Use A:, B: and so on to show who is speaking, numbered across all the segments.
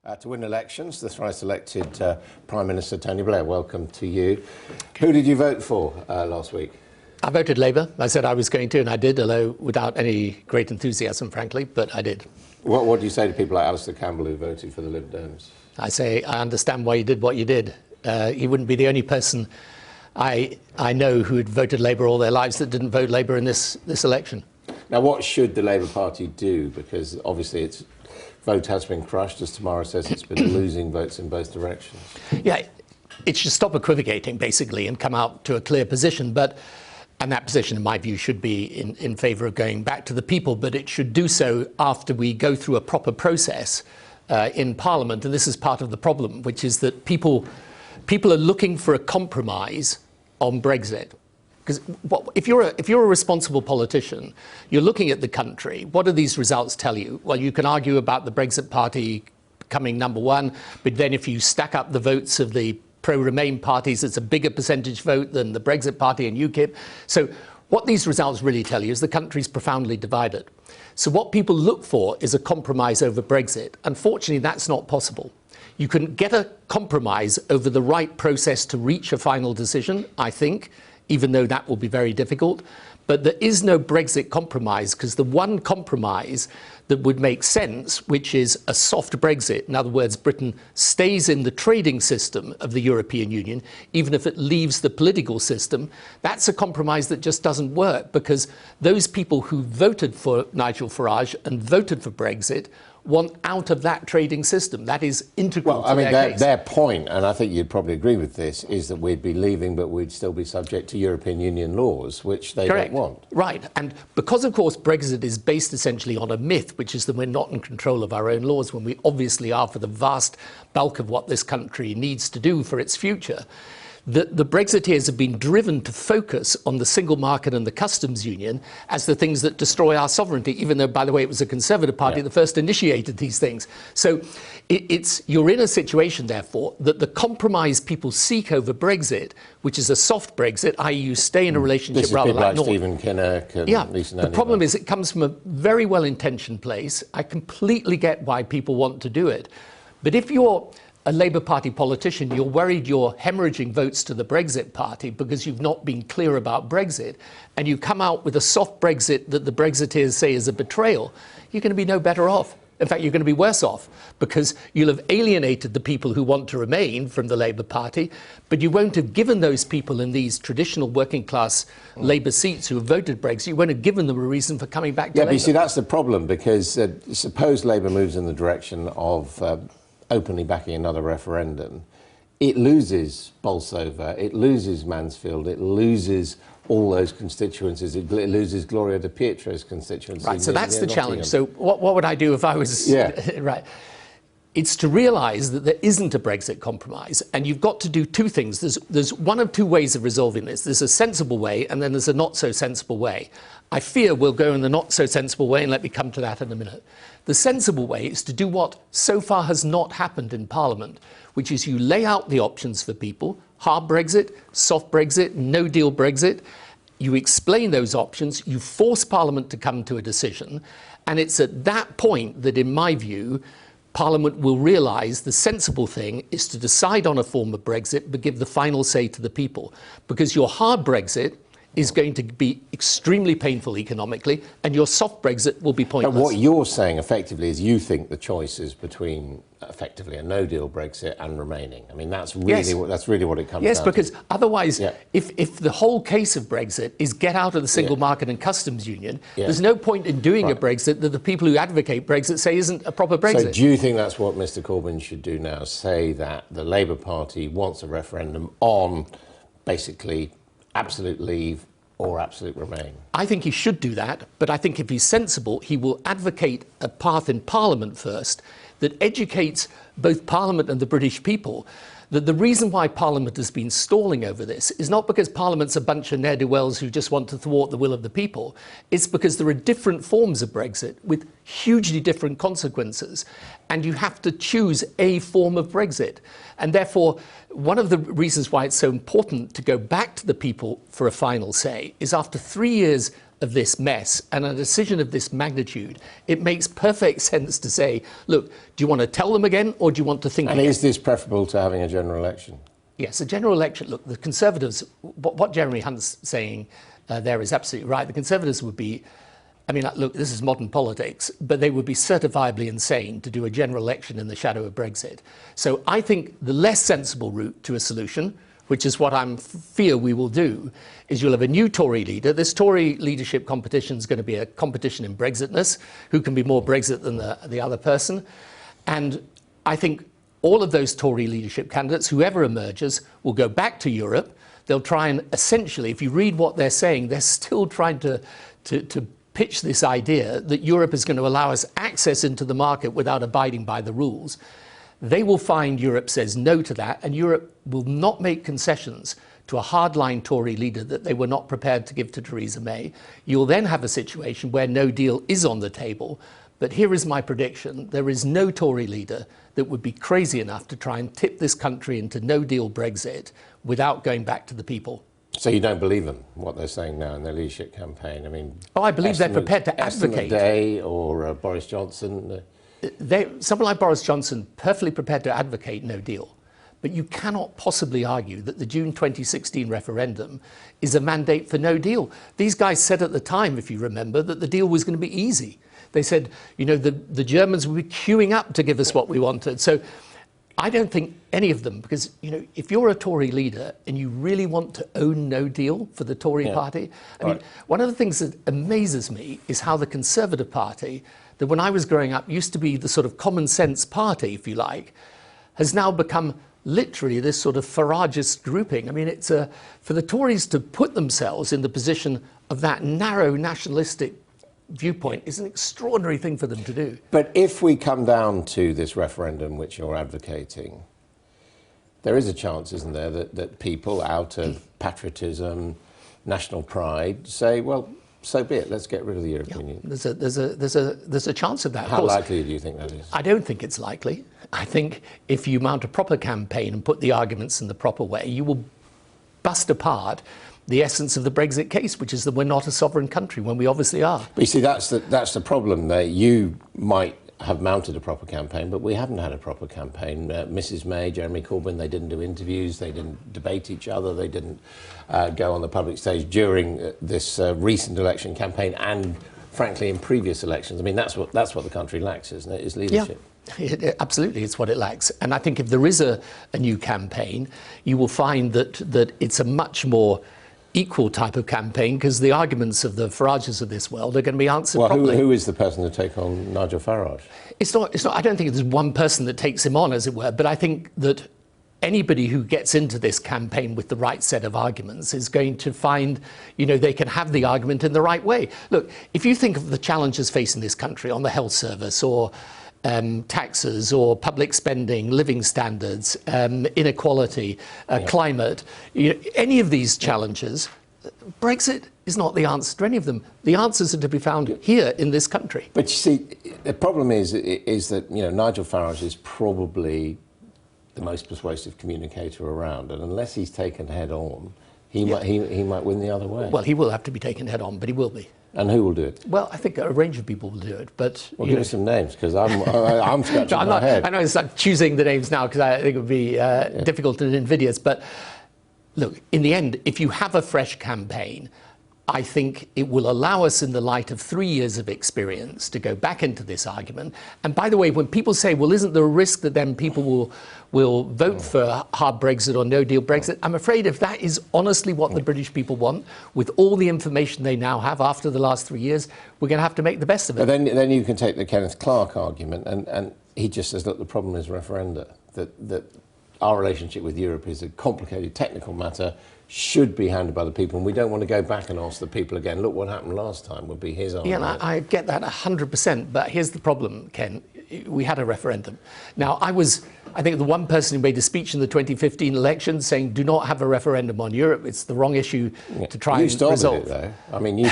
A: To win elections, the thrice-elected Prime Minister Tony Blair. Welcome to you. Who did you vote for last week?
B: I voted Labour. I said I was going to, and I did, although without any great enthusiasm, frankly, but I did.
A: What do you say to people like Alistair Campbell who voted for the Lib Dems?
B: I say, I understand why you did what you did. He wouldn't be the only person I know who had voted Labour all their lives that didn't vote Labour in this election.
A: Now, what should the Labour Party do? Because obviously its vote has been crushed. As Tamara says, it's been losing votes in both directions.
B: Yeah, it should stop equivocating, basically, and come out to a clear position. And that position, in my view, should be in favour of going back to the people, but it should do so after we go through a proper process in Parliament. And this is part of the problem, which is that people are looking for a compromise on Brexit. Because if you're a responsible politician, you're looking at the country. What do these results tell you? Well, you can argue about the Brexit party coming number one, but then if you stack up the votes of the pro-Remain parties, it's a bigger percentage vote than the Brexit party and UKIP. So what these results really tell you is the country's profoundly divided. So what people look for is a compromise over Brexit. Unfortunately, that's not possible. You can get a compromise over the right process to reach a final decision, I think, even though that will be very difficult. But there is no Brexit compromise, because the one compromise that would make sense, which is a soft Brexit, in other words, Britain stays in the trading system of the European Union, even if it leaves the political system, that's a compromise that just doesn't work, because those people who voted for Nigel Farage and voted for Brexit want out of that trading system. That is integral to their case.
A: Their point, and I think you'd probably agree with this, is that we'd be leaving, but we'd still be subject to European Union laws, which they don't want.
B: Right, and because, of course, Brexit is based essentially on a myth, which is that we're not in control of our own laws, when we obviously are for the vast bulk of what this country needs to do for its future. The Brexiteers have been driven to focus on the single market and the customs union as the things that destroy our sovereignty, even though, by the way, it was a Conservative Party that first initiated these things. So you're in a situation, therefore, that the compromise people seek over Brexit, which is a soft Brexit, i.e. you stay in a relationship rather like
A: Stephen Kinnock and Lisa
B: The problem is it comes from a very well-intentioned place. I completely get why people want to do it. But if you're a Labour Party politician, you're worried you're hemorrhaging votes to the Brexit party because you've not been clear about Brexit, and you come out with a soft Brexit that the Brexiteers say is a betrayal, you're going to be no better off. In fact, you're going to be worse off, because you'll have alienated the people who want to remain from the Labour Party, but you won't have given those people in these traditional working class Labour seats who have voted Brexit, you won't have given them a reason for coming back to Labour.
A: But you see, that's the problem, because suppose Labour moves in the direction of openly backing another referendum, it loses Bolsover, it loses Mansfield, it loses all those constituencies, it loses Gloria De Pietro's constituency.
B: Right, so that's the challenge. So what would I do if I was... right. It's to realise that there isn't a Brexit compromise, and you've got to do two things. There's one of two ways of resolving this. There's a sensible way, and then there's a not-so-sensible way. I fear we'll go in the not-so-sensible way, and let me come to that in a minute. The sensible way is to do what so far has not happened in Parliament, which is you lay out the options for people: hard Brexit, soft Brexit, no-deal Brexit. You explain those options, you force Parliament to come to a decision, and it's at that point that, in my view, Parliament will realise the sensible thing is to decide on a form of Brexit, but give the final say to the people. Because your hard Brexit is going to be extremely painful economically, and your soft Brexit will be pointless.
A: But what you're saying, effectively, is you think the choice is between, effectively, a no-deal Brexit and remaining. I mean, that's really, what it comes down to.
B: Yes, because otherwise, if the whole case of Brexit is get out of the single market and customs union, there's no point in doing a Brexit that the people who advocate Brexit say isn't a proper Brexit.
A: So do you think that's what Mr Corbyn should do now? Say that the Labour Party wants a referendum on, basically, absolute leave or absolute remain?
B: I think he should do that, but I think if he's sensible, he will advocate a path in Parliament first that educates both Parliament and the British people that the reason why Parliament has been stalling over this is not because Parliament's a bunch of ne'er-do-wells who just want to thwart the will of the people. It's because there are different forms of Brexit with hugely different consequences, and you have to choose a form of Brexit. And therefore, one of the reasons why it's so important to go back to the people for a final say is after 3 years of this mess and a decision of this magnitude, it makes perfect sense to say, look, do you want to tell them again or do you want to think again?
A: And is this preferable to having a general election?
B: Yes, a general election. Look, the Conservatives, what Jeremy Hunt's saying there is absolutely right. The Conservatives would be, I mean, look, this is modern politics, but they would be certifiably insane to do a general election in the shadow of Brexit. So I think the less sensible route to a solution, which is what I fear we will do, is you'll have a new Tory leader. This Tory leadership competition is going to be a competition in Brexitness, who can be more Brexit than the other person. And I think all of those Tory leadership candidates, whoever emerges, will go back to Europe. They'll try and essentially, if you read what they're saying, they're still trying to pitch this idea that Europe is going to allow us access into the market without abiding by the rules. They will find Europe says no to that, and Europe will not make concessions to a hardline Tory leader that they were not prepared to give to Theresa May. You'll then have a situation where no deal is on the table. But here is my prediction. There is no Tory leader that would be crazy enough to try and tip this country into no-deal Brexit without going back to the people.
A: So you don't believe them, what they're saying now in their leadership campaign? I mean,
B: I believe they're prepared to advocate.
A: Day or Boris Johnson?
B: Someone like Boris Johnson, perfectly prepared to advocate no deal. But you cannot possibly argue that the June 2016 referendum is a mandate for no deal. These guys said at the time, if you remember, that the deal was going to be easy. They said, you know, the Germans would be queuing up to give us what we wanted. So I don't think any of them, because, you know, if you're a Tory leader and you really want to own no deal for the Tory party, I mean, one of the things that amazes me is how the Conservative Party, that when I was growing up used to be the sort of common sense party, if you like, has now become literally this sort of Farageist grouping. I mean, it's for the Tories to put themselves in the position of that narrow nationalistic viewpoint is an extraordinary thing for them to do.
A: But if we come down to this referendum which you're advocating, there is a chance, isn't there, that people out of patriotism, national pride say, well, so be it, let's get rid of the European Union.
B: There's a chance of that.
A: How likely do you think that is?
B: I don't think it's likely. I think if you mount a proper campaign and put the arguments in the proper way, you will bust apart the essence of the Brexit case, which is that we're not a sovereign country when we obviously are.
A: But you see, that's the problem there. You might have mounted a proper campaign, but we haven't had a proper campaign. Mrs May, Jeremy Corbyn, they didn't do interviews, they didn't debate each other, they didn't go on the public stage during this recent election campaign and, frankly, in previous elections. I mean, that's what the country lacks, isn't it, is leadership.
B: Yeah. Absolutely, it's what it lacks. And I think if there is a new campaign, you will find that it's a much more equal type of campaign, because the arguments of the Farages of this world are going to be answered properly.
A: Who is the person to take on Nigel Farage?
B: It's not. I don't think there's one person that takes him on, as it were, but I think that anybody who gets into this campaign with the right set of arguments is going to find, you know, they can have the argument in the right way. Look, if you think of the challenges facing this country on the health service or taxes or public spending, living standards, inequality, climate, you know, any of these challenges, Brexit is not the answer to any of them. The answers are to be found here in this country.
A: But you see, the problem is that, you know, Nigel Farage is probably the most persuasive communicator around, and unless he's taken head on, he might win the other way.
B: Well, he will have to be taken head on, but he will be.
A: And who will do it?
B: Well, I think a range of people will do it, but...
A: Well, give us some names, because I'm scratching my head.
B: I know it's like choosing the names now, because I think it would be difficult and invidious, but look, in the end, if you have a fresh campaign, I think it will allow us, in the light of 3 years of experience, to go back into this argument. And by the way, when people say, well, isn't there a risk that then people will vote for hard Brexit or no-deal Brexit? I'm afraid if that is honestly what the British people want, with all the information they now have after the last 3 years, we're going to have to make the best of it.
A: But then you can take the Kenneth Clarke argument, and he just says, look, the problem is referenda, that our relationship with Europe is a complicated technical matter, should be handled by the people, and we don't want to go back and ask the people again, look what happened last time, would be his argument.
B: Yeah, and I get that 100%, but here's the problem, Ken. We had a referendum. Now, I think the one person who made a speech in the 2015 election saying, do not have a referendum on Europe, it's the wrong issue to try and resolve.
A: You started it, though. I mean, you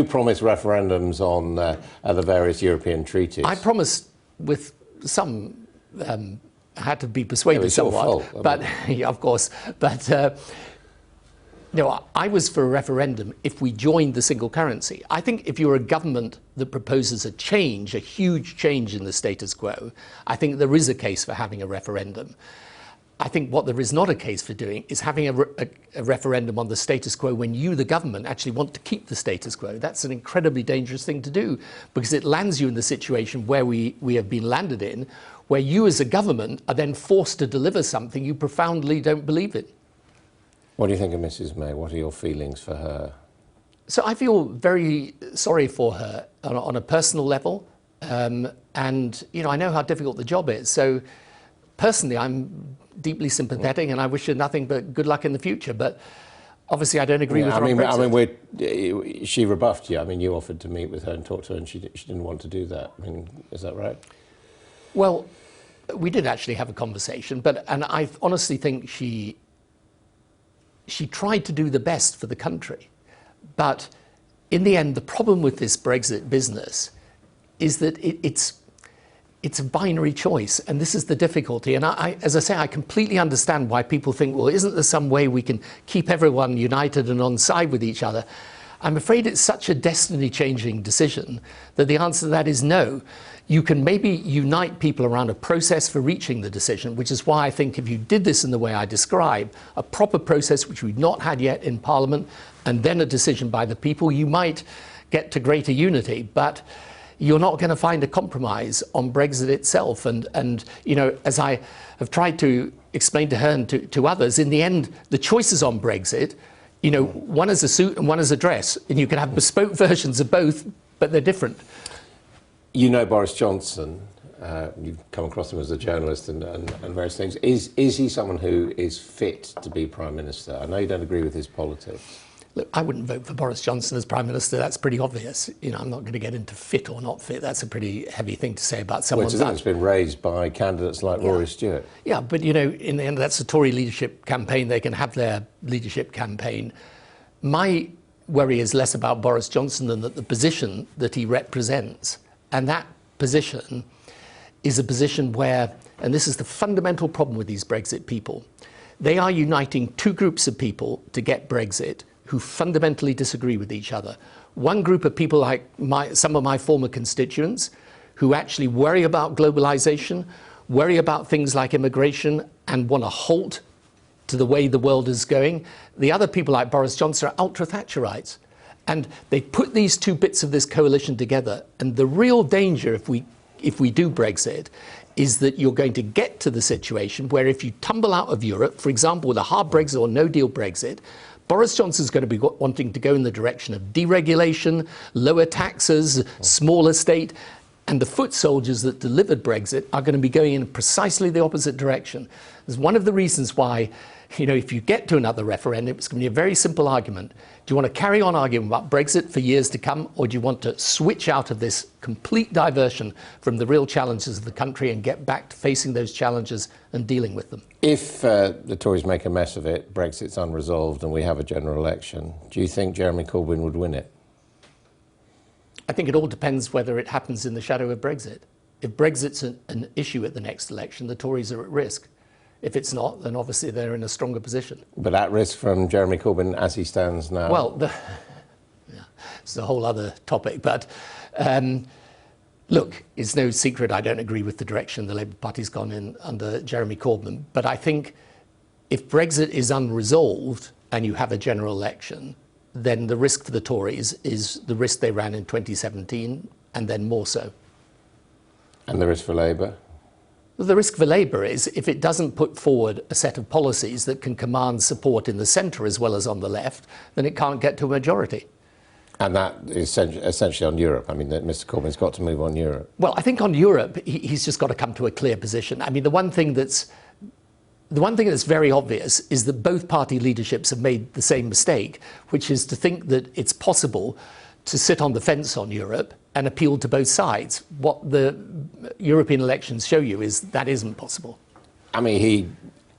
A: promised referendums on the various European treaties.
B: I promised with some... had to be persuaded somewhat, but yeah, of course. But No, I was for a referendum if we joined the single currency. I think if you're a government that proposes a change, a huge change in the status quo, I think there is a case for having a referendum. I think what there is not a case for doing is having a referendum on the status quo when you, the government, actually want to keep the status quo. That's an incredibly dangerous thing to do, because it lands you in the situation where we have been landed in, where you as a government are then forced to deliver something you profoundly don't believe in.
A: What do you think of Mrs. May? What are your feelings for her?
B: So I feel very sorry for her on a personal level. And, you know, I know how difficult the job is. So personally, I'm deeply sympathetic, and I wish her nothing but good luck in the future. But obviously, I don't agree with her on Brexit.
A: She rebuffed you. I mean, you offered to meet with her and talk to her, and she didn't want to do that. I mean, is that right?
B: Well, we did actually have a conversation, and I honestly think she tried to do the best for the country. But in the end, the problem with this Brexit business is that it's a binary choice, and this is the difficulty. And as I say, I completely understand why people think, well, isn't there some way we can keep everyone united and on side with each other? I'm afraid it's such a destiny-changing decision that the answer to that is no. You can maybe unite people around a process for reaching the decision, which is why I think if you did this in the way I describe, a proper process which we've not had yet in Parliament, and then a decision by the people, you might get to greater unity. But you're not going to find a compromise on Brexit itself. And you know, as I have tried to explain to her and to others, in the end, the choices on Brexit, you know, one is a suit and one is a dress, and you can have bespoke versions of both, but they're different.
A: You know Boris Johnson, you've come across him as a journalist and various things. Is he someone who is fit to be Prime Minister? I know you don't agree with his politics.
B: Look, I wouldn't vote for Boris Johnson as Prime Minister. That's pretty obvious. You know, I'm not going to get into fit or not fit. That's a pretty heavy thing to say about someone.
A: Well, it's been raised by candidates like Rory Stewart. Yeah,
B: but you know, in the end, that's a Tory leadership campaign. They can have their leadership campaign. My worry is less about Boris Johnson than that the position that he represents. And that position is a position where, and this is the fundamental problem with these Brexit people, they are uniting two groups of people to get Brexit who fundamentally disagree with each other. One group of people like some of my former constituents who actually worry about globalization, worry about things like immigration, and want a halt to the way the world is going. The other people like Boris Johnson are ultra-Thatcherites. And they put these two bits of this coalition together. And the real danger if we do Brexit is that you're going to get to the situation where if you tumble out of Europe, for example, with a hard Brexit or no deal Brexit, Boris Johnson's going to be wanting to go in the direction of deregulation, lower taxes, smaller state, and the foot soldiers that delivered Brexit are going to be going in precisely the opposite direction. It's one of the reasons why, you know, if you get to another referendum, it's going to be a very simple argument. Do you want to carry on arguing about Brexit for years to come, or do you want to switch out of this complete diversion from the real challenges of the country and get back to facing those challenges and dealing with them?
A: If the Tories make a mess of it, Brexit's unresolved and we have a general election, do you think Jeremy Corbyn would win it?
B: I think it all depends whether it happens in the shadow of Brexit. If Brexit's an issue at the next election, the Tories are at risk. If it's not, then obviously they're in a stronger position.
A: But at risk from Jeremy Corbyn as he stands now?
B: Well, it's a whole other topic. But look, it's no secret I don't agree with the direction the Labour Party's gone in under Jeremy Corbyn. But I think if Brexit is unresolved and you have a general election, then the risk for the Tories is the risk they ran in 2017, and then more so.
A: And the risk for Labour?
B: The risk for Labour is if it doesn't put forward a set of policies that can command support in the centre as well as on the left, then it can't get to a majority.
A: And that is essentially on Europe. I mean, Mr. Corbyn's got to move on Europe.
B: Well, I think on Europe, he's just got to come to a clear position. I mean, the one thing that's very obvious is that both party leaderships have made the same mistake, which is to think that it's possible to sit on the fence on Europe and appeal to both sides. What the European elections show you is that isn't possible.
A: I mean, he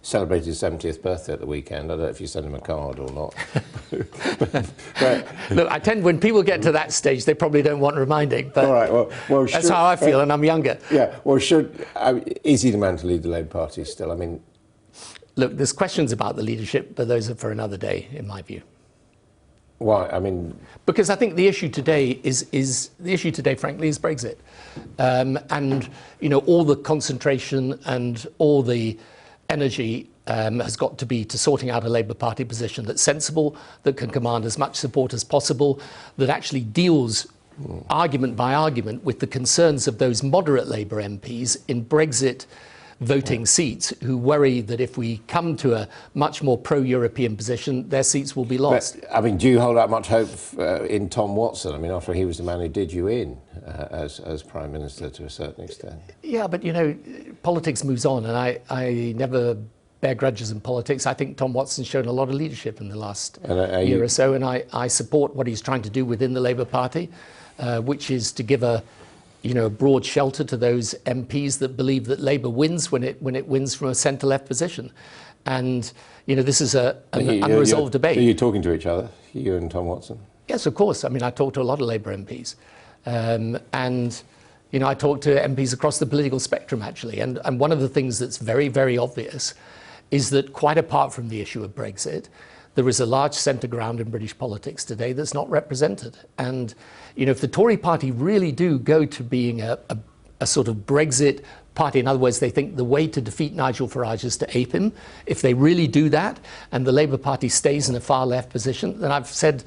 A: celebrated his 70th birthday at the weekend. I don't know if you sent him a card or not. but,
B: look, I tend, when people get to that stage, they probably don't want reminding. But
A: all right, well,
B: that's how I feel, and I'm younger.
A: Yeah, well, is he the man to lead the Labour Party still? I mean,
B: Look, there's questions about the leadership, but those are for another day, in my view.
A: Why? I mean,
B: because I think the issue today frankly, is Brexit, and all the concentration and all the energy has got to be to sorting out a Labour Party position that's sensible, that can command as much support as possible, that actually deals argument by argument with the concerns of those moderate Labour MPs in Brexit voting seats who worry that if we come to a much more pro-European position, their seats will be lost.
A: But, I mean, do you hold out much hope in Tom Watson? I mean, after he was the man who did you in as Prime Minister to a certain extent.
B: Yeah, but politics moves on, and I never bear grudges in politics. I think Tom Watson's shown a lot of leadership in the last year or so, and I support what he's trying to do within the Labour Party, which is to give a broad shelter to those MPs that believe that Labour wins when it wins from a centre-left position. And, this is an unresolved debate.
A: Are you talking to each other, you and Tom Watson?
B: Yes, of course. I mean, I talk to a lot of Labour MPs. And, I talk to MPs across the political spectrum, actually. And one of the things that's very, very obvious is that quite apart from the issue of Brexit, there is a large centre ground in British politics today that's not represented. And, if the Tory party really do go to being a sort of Brexit party, in other words, they think the way to defeat Nigel Farage is to ape him, if they really do that, and the Labour Party stays in a far left position, then I've said,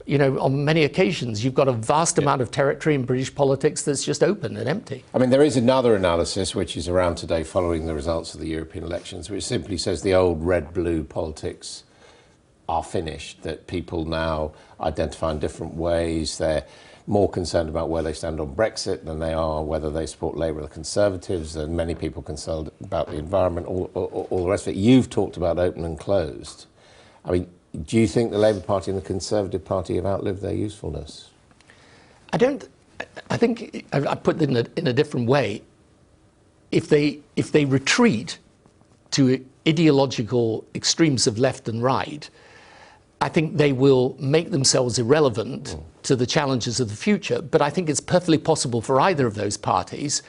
B: on many occasions, you've got a vast amount of territory in British politics that's just open and empty.
A: I mean, there is another analysis which is around today following the results of the European elections, which simply says the old red-blue politics are finished, that people now identify in different ways. They're more concerned about where they stand on Brexit than they are whether they support Labour or the Conservatives, and many people concerned about the environment, all the rest of it. You've talked about open and closed. I mean, do you think the Labour Party and the Conservative Party have outlived their usefulness?
B: I don't. I think I put it in a different way. If they retreat to ideological extremes of left and right, I think they will make themselves irrelevant to the challenges of the future. But I think it's perfectly possible for either of those parties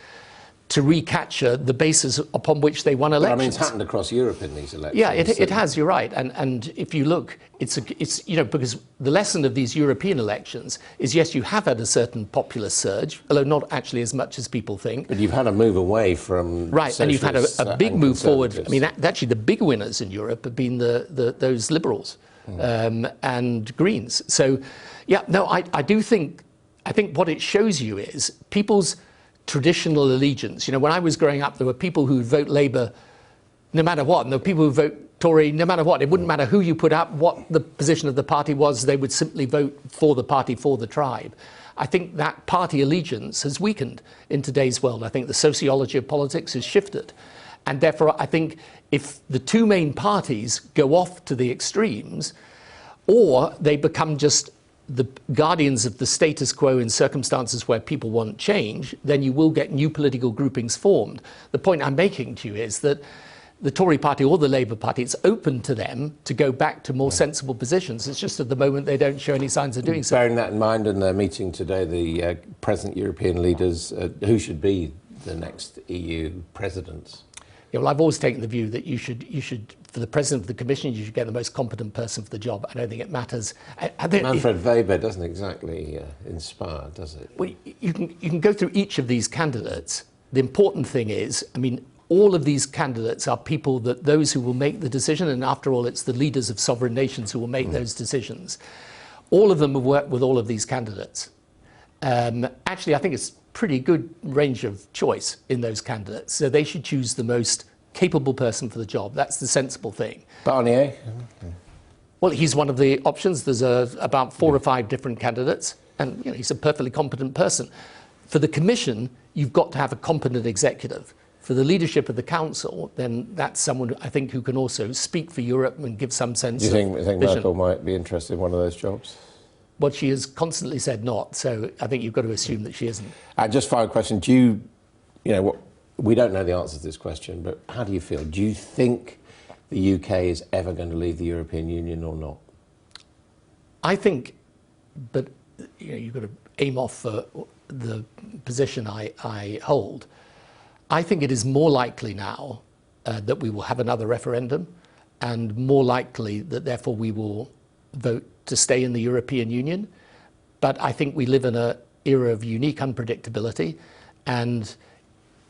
B: to recapture the basis upon which they won elections.
A: I mean, it's happened across Europe in these elections.
B: Yeah, it has, you're right. And if you look, it's because the lesson of these European elections is, yes, you have had a certain populist surge, although not actually as much as people think.
A: But you've had a move away from
B: right, and you've had a big move forward. I mean, actually, the big winners in Europe have been those liberals and Greens. So, yeah, no, I do think, what it shows you is people's traditional allegiance. When I was growing up, there were people who would vote Labour no matter what, and there were people who vote Tory no matter what. It wouldn't matter who you put up, what the position of the party was, they would simply vote for the party, for the tribe. I think that party allegiance has weakened in today's world. I think the sociology of politics has shifted. And therefore, I think if the two main parties go off to the extremes, or they become just the guardians of the status quo in circumstances where people want change, then you will get new political groupings formed. The point I'm making to you is that the Tory party or the Labour Party, it's open to them to go back to more sensible positions. It's just at the moment they don't show any signs of doing so.
A: Bearing that in mind, in their meeting today, the present European leaders, who should be the next EU presidents?
B: Yeah, well, I've always taken the view that you should, for the president of the Commission, you should get the most competent person for the job. I don't think it matters.
A: Manfred Weber doesn't exactly inspire, does it?
B: Well, you can go through each of these candidates. The important thing is, I mean, all of these candidates are people that those who will make the decision, and after all, it's the leaders of sovereign nations who will make those decisions. All of them have worked with all of these candidates. Actually, I think it's pretty good range of choice in those candidates. So they should choose the most capable person for the job. That's the sensible thing.
A: Barnier?
B: Well, he's one of the options. There's about 4 or 5 different candidates, and he's a perfectly competent person. For the Commission, you've got to have a competent executive. For the leadership of the Council, then that's someone, I think, who can also speak for Europe and give some sense of vision.
A: Do you think Merkel might be interested in one of those jobs?
B: Well, she has constantly said not, so I think you've got to assume that she isn't.
A: And just final question, we don't know the answer to this question, but how do you feel? Do you think the UK is ever going to leave the European Union or not?
B: I think, but you've got to aim off for the position I hold. I think it is more likely now that we will have another referendum, and more likely that therefore we will vote to stay in the European Union. But I think we live in an era of unique unpredictability, and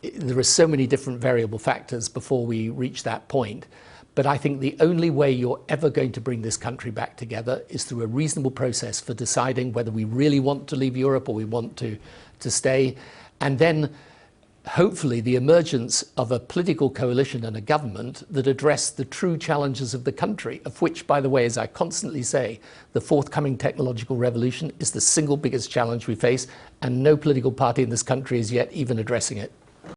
B: there are so many different variable factors before we reach that point. But I think the only way you're ever going to bring this country back together is through a reasonable process for deciding whether we really want to leave Europe or we want to stay. And then hopefully the emergence of a political coalition and a government that address the true challenges of the country, of which, by the way, as I constantly say, the forthcoming technological revolution is the single biggest challenge we face, and no political party in this country is yet even addressing it.